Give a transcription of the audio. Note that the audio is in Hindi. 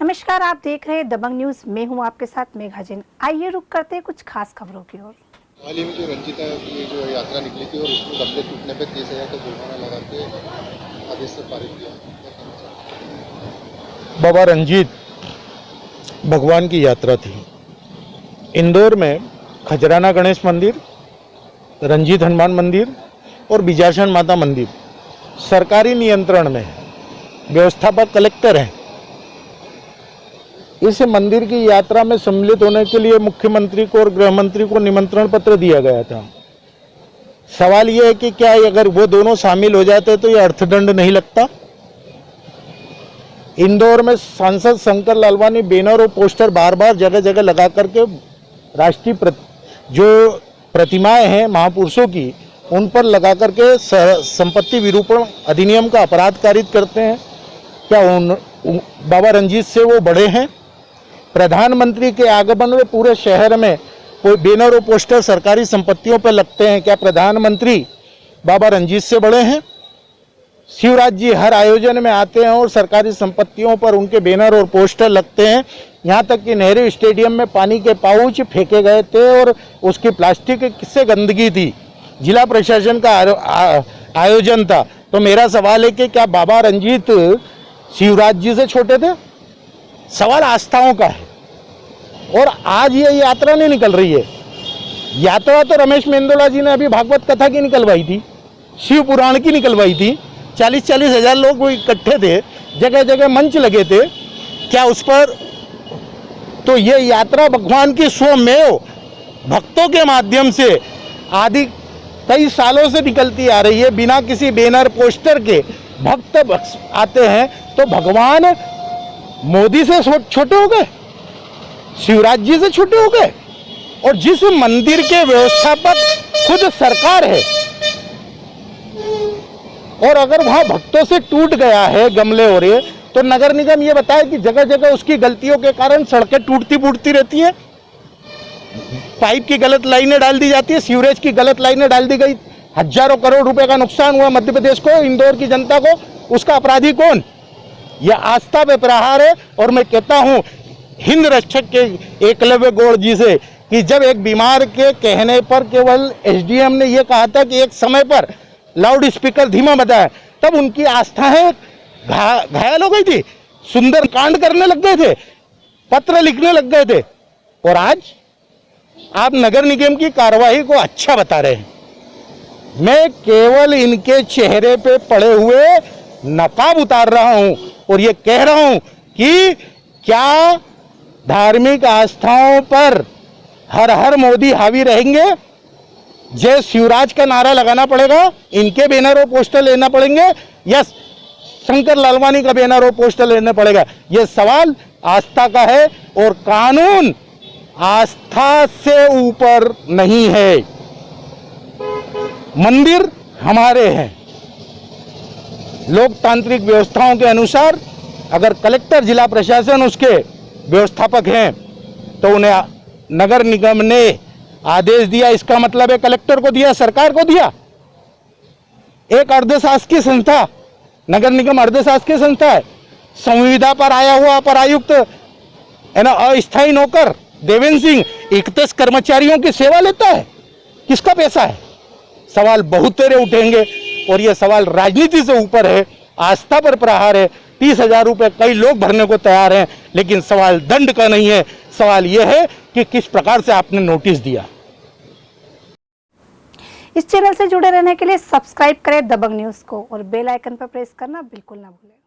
नमस्कार, आप देख रहे हैं दबंग न्यूज। मैं हूं आपके साथ मेघा जैन। आइए रुक करते हैं कुछ खास खबरों की ओर। हाल ही में जो रंजीता की जो यात्रा निकली थी और उसमें गमले टूटने पर 30,000 का जुर्माना लगा के आदेश से पारित किया। बाबा रंजीत भगवान की यात्रा थी। इंदौर में खजराना गणेश मंदिर, रंजीत हनुमान मंदिर और बिजासन माता मंदिर सरकारी नियंत्रण में है। व्यवस्थापक कलेक्टर हैं। इस मंदिर की यात्रा में सम्मिलित होने के लिए मुख्यमंत्री को और गृह मंत्री को निमंत्रण पत्र दिया गया था। सवाल यह है कि क्या अगर वो दोनों शामिल हो जाते तो ये अर्थदंड नहीं लगता। इंदौर में सांसद शंकर लालवानी बैनर और पोस्टर बार बार जगह जगह लगा करके राष्ट्रीय जो प्रतिमाएं हैं महापुरुषों की, उन पर लगा करके संपत्ति विरूपण अधिनियम का अपराध कारित करते हैं। क्या बाबा रंजीत से वो बड़े हैं? प्रधानमंत्री के आगमन में पूरे शहर में कोई बैनर और पोस्टर सरकारी संपत्तियों पर लगते हैं। क्या प्रधानमंत्री बाबा रंजीत से बड़े हैं? शिवराज जी हर आयोजन में आते हैं और सरकारी संपत्तियों पर उनके बैनर और पोस्टर लगते हैं। यहाँ तक कि नेहरू स्टेडियम में पानी के पाउच फेंके गए थे और उसकी प्लास्टिक किससे गंदगी थी। जिला प्रशासन का आयोजन था। तो मेरा सवाल है कि क्या बाबा रंजीत शिवराज जी से छोटे थे? सवाल आस्थाओं का है। और आज ये यात्रा नहीं निकल रही है। यात्रा तो रमेश मेंदोला जी ने अभी भागवत कथा की निकलवाई थी, शिव पुराण की निकलवाई थी। 40-40 हजार लोग इकट्ठे थे, जगह जगह मंच लगे थे। क्या उस पर तो ये यात्रा भगवान की स्वमेव भक्तों के माध्यम से आदि कई सालों से निकलती आ रही है। बिना किसी बैनर पोस्टर के भक्त आते हैं। तो भगवान मोदी से छोटे हो गए, शिवराज जी से छोटे हो गए। और जिस मंदिर के व्यवस्थापक खुद सरकार है, और अगर वहां भक्तों से टूट गया है गमले हो रहे, तो नगर निगम ये बताए कि जगह जगह उसकी गलतियों के कारण सड़कें टूटती फूटती रहती हैं। पाइप की गलत लाइनें डाल दी जाती है, सीवरेज की गलत लाइनें डाल दी गई। हजारों करोड़ रुपए का नुकसान हुआ मध्य प्रदेश को, इंदौर की जनता को। उसका अपराधी कौन? यह आस्था पे प्रहार है। और मैं कहता हूं हिंद रक्षक के एकलव्य गौड़ जी से कि जब एक बीमार के कहने पर केवल एसडीएम ने यह कहा था कि एक समय पर लाउड स्पीकर धीमा बजाए, तब उनकी आस्थाएं घायल हो गई थी। सुंदर कांड करने लग गए थे, पत्र लिखने लग गए थे। और आज आप नगर निगम की कार्रवाई को अच्छा बता रहे हैं। मैं केवल इनके चेहरे पे पड़े हुए नकाब उतार रहा हूं और ये कह रहा हूं कि क्या धार्मिक आस्थाओं पर हर हर मोदी हावी रहेंगे? जय शिवराज का नारा लगाना पड़ेगा, इनके बैनर और पोस्टर लेना पड़ेंगे, या शंकर लालवानी का बैनर और पोस्टर लेना पड़ेगा? यह सवाल आस्था का है। और कानून आस्था से ऊपर नहीं है। मंदिर हमारे हैं। लोकतांत्रिक व्यवस्थाओं के अनुसार अगर कलेक्टर, जिला प्रशासन उसके व्यवस्थापक हैं, तो उन्हें नगर निगम ने आदेश दिया। इसका मतलब है कलेक्टर को दिया, सरकार को दिया। एक अर्धशासकीय संस्था, नगर निगम अर्धशासकीय संस्था है। संविदा पर आया हुआ अपर आयुक्त है ना, अस्थायी नौकर देवेंद्र सिंह 31 कर्मचारियों की सेवा लेता है। किसका पैसा है? सवाल बहुत तेरे उठेंगे। और यह सवाल राजनीति से ऊपर है, आस्था पर प्रहार है। 30,000 रुपए कई लोग भरने को तैयार हैं, लेकिन सवाल दंड का नहीं है। सवाल यह है कि किस प्रकार से आपने नोटिस दिया। इस चैनल से जुड़े रहने के लिए सब्सक्राइब करें दबंग न्यूज को और बेल आइकन पर प्रेस करना बिल्कुल ना भूलें।